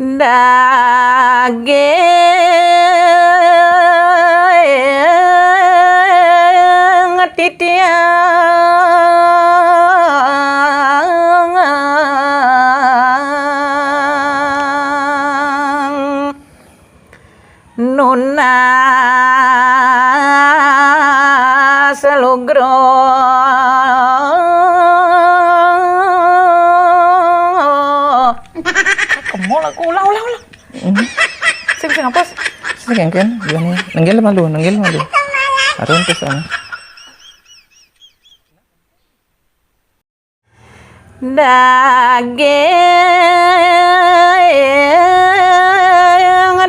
daging titiang nuna selugro kemol aku ulah sing ngapos sing kan gini nenggel malu arun ke sana daging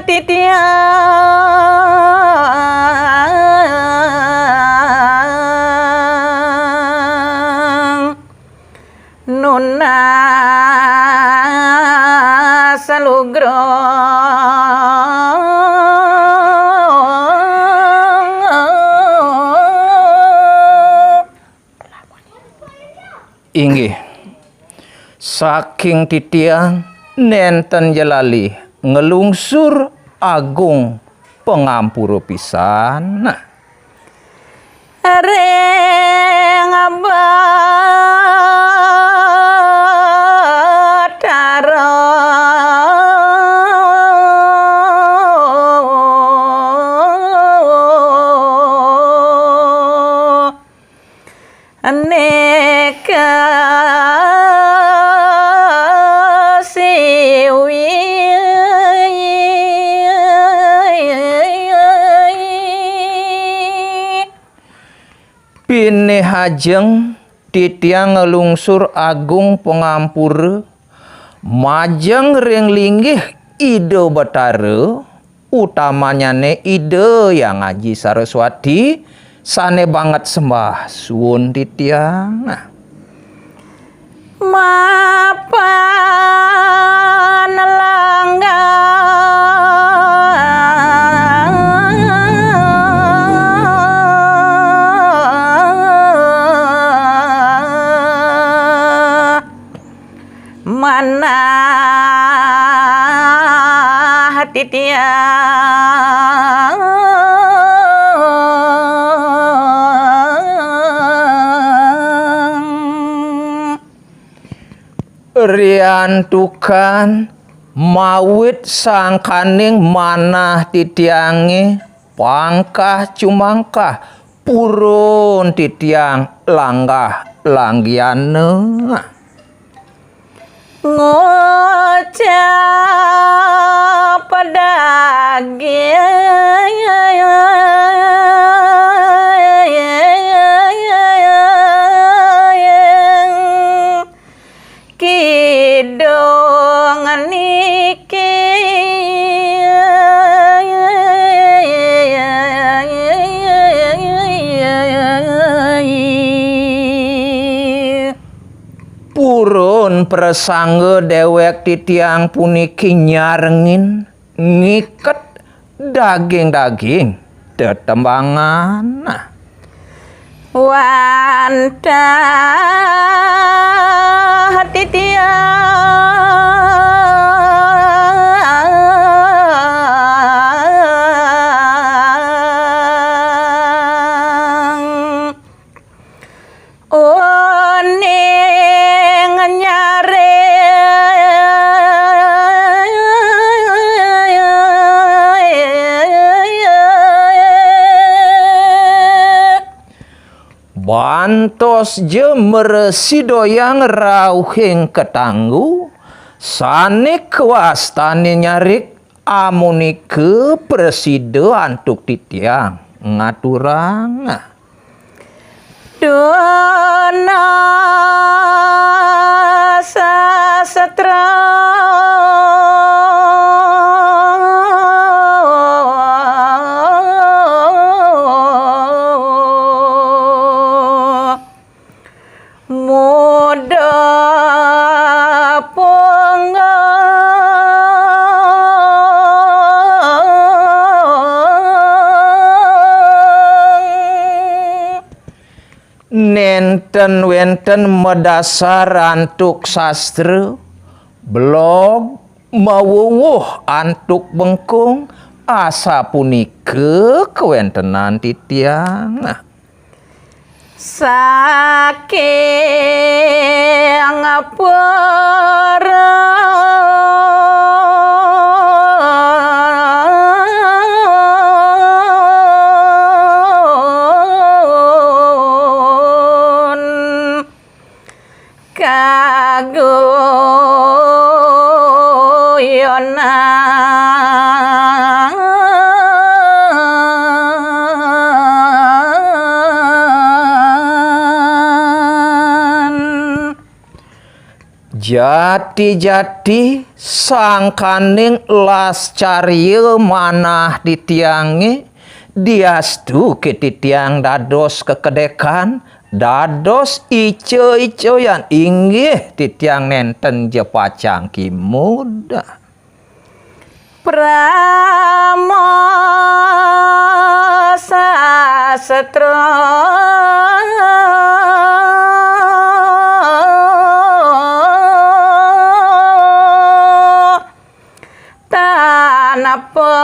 titiang nuna salugro inggih saking titiang nenten jelali ngelungsur agung pengampura pisan reng Bathara aneka siwi pine hajeng titiang ngelungsur agung pengampura majeng ring linggih ide Bathara utamanya ne ide yang Ngaji Saraswati sane banget sembah suwun titiang mapan langgang mana hati tiang riantukan mawit sangkaning manah titiange pangkah cumangkah purun titiang langgah langgiane ngocap daging kidong niki purun prasangga dewek titiang puniki nyarengin ngiket daging-daging tetembangan wanta hati tiang oning nyare bantos jemer sidoyang rauhing ketanggu sane kwastane nyarik amunike preside antuk titiang ngaturang dona sastra muda nenten wenten medasar antuk sastra blog mawuwuh antuk bengkung asa punike kewentenan titiang. Saking purun kaguyonan. Jati-jati sangkaning las carieu manah ditiange diastu ke titiang dados kekedekan dados ico-icoyan inggih titiang nenten je pacang kimuda. Pramosastra tanapa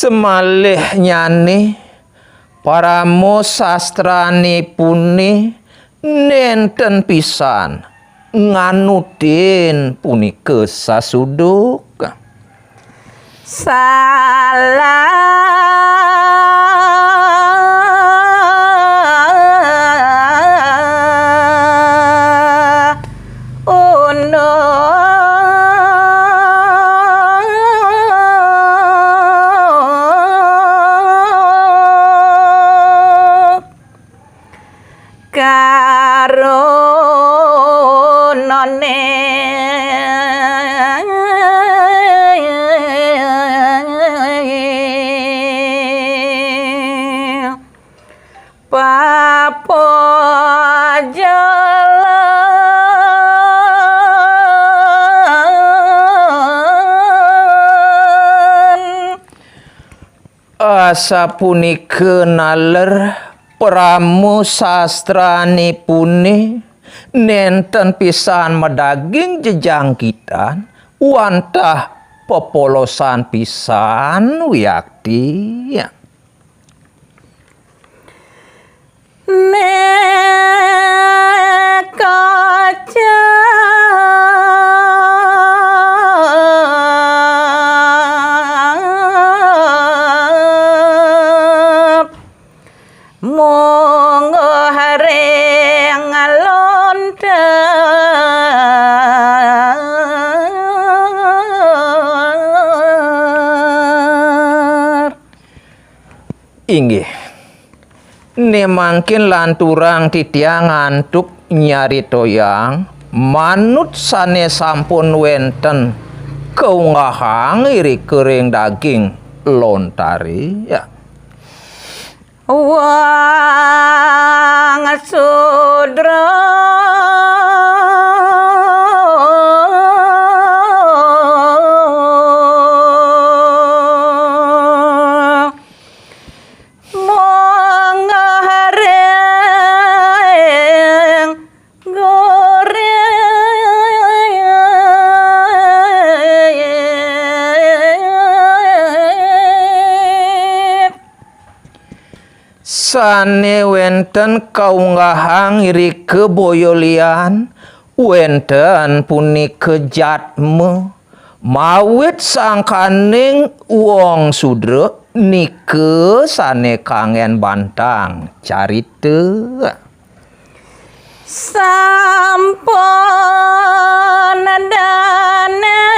Semalih nyane paramosastrane puni nenten pisan nganutin punike sasuduk. Salah karonone papojalan Asa punike naler pramusastrane puni nenten pisan medaging jejangkitan wantah pepolosan pisan wiakti. Nekaca mung hareng lontar. Inggih ne mangkin lanturang titiang ngantuk nyari toyang manut sane sampun wenten keunggahang iri kering daging lontari ya. Wang sudra mung hareng goreng Sane wenten kaunggahang iri keboyolian wenten punike jatme mawit sangkaning wong sudra nike sane kangen bantang carite. sampun dana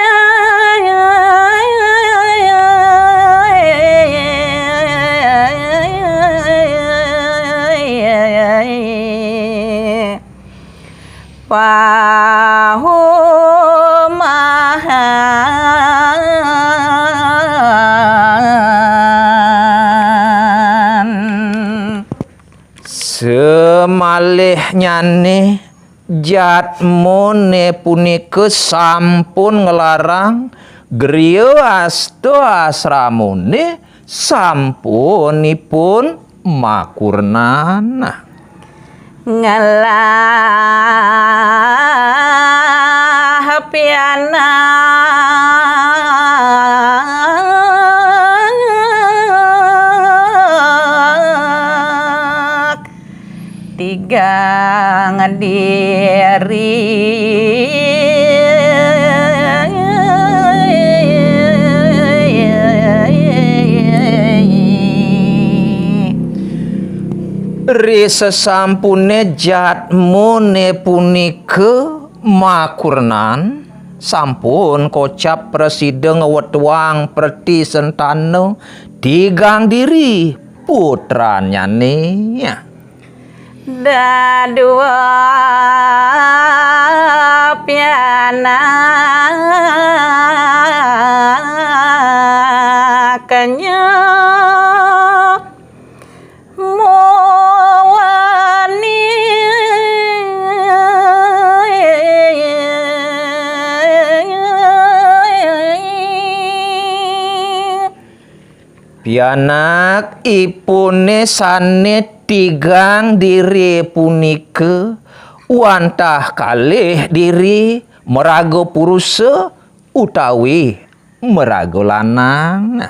pahumahan. Semalih nyane jatmone punike sampun ngelarang griya asta asramune sampunipun makurnan. Ngalah pianak tigang diri Ri sesampune jatmune punika makurnan sampun kocap presiden ngewetwang perti sentano tigang diri putranyane dadua pianaknya pianak ipune sane tigang diri punika wantah kalih diri merago purusa utawi merago lanang.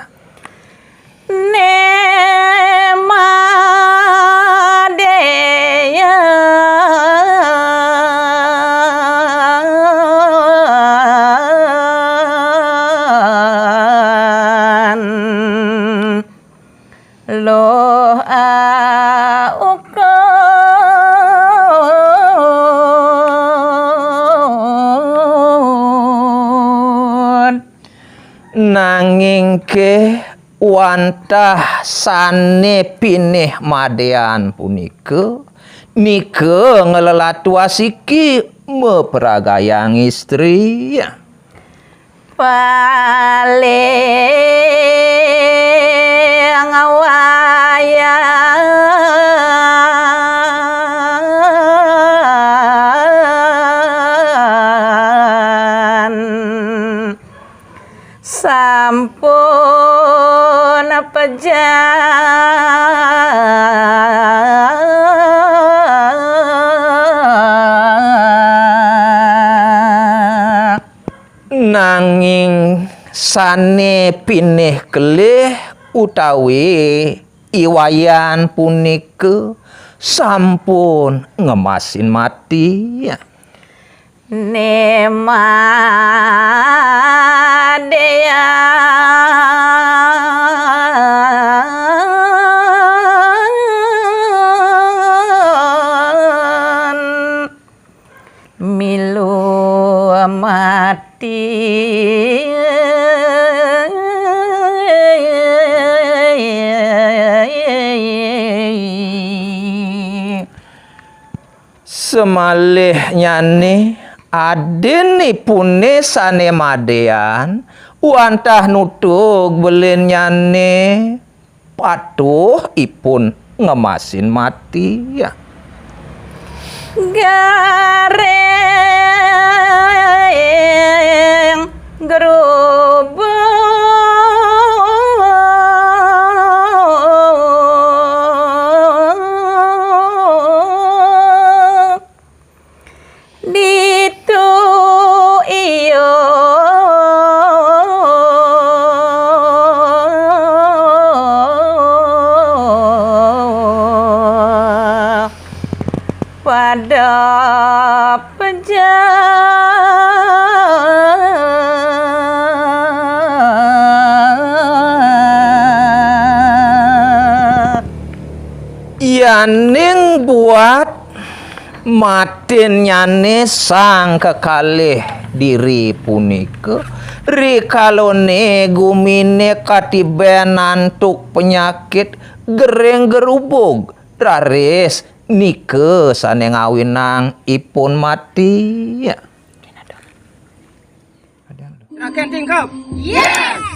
Nemadeya loh aukon Nanging ke wantah sane pinih madean punika nika ngelelatu asiki meperagayang istri. paling wayan sampun pejah Nanging sane pinih kelih utawi iwayan punika sampun ngemasin mati. Nemadeya milu mati Semalih nyane adenipune sane madean wantah nutug belen nyane patuh ipun ngemasin mati. gareng gerubuk ditu iyo pada pejah Yaning buat matin nyane sang kekalih diri punika rikalone gumine katiben antuk penyakit gereng gerubug traris nike sane ngawinang ipun mati. Akan tingkap. Yes.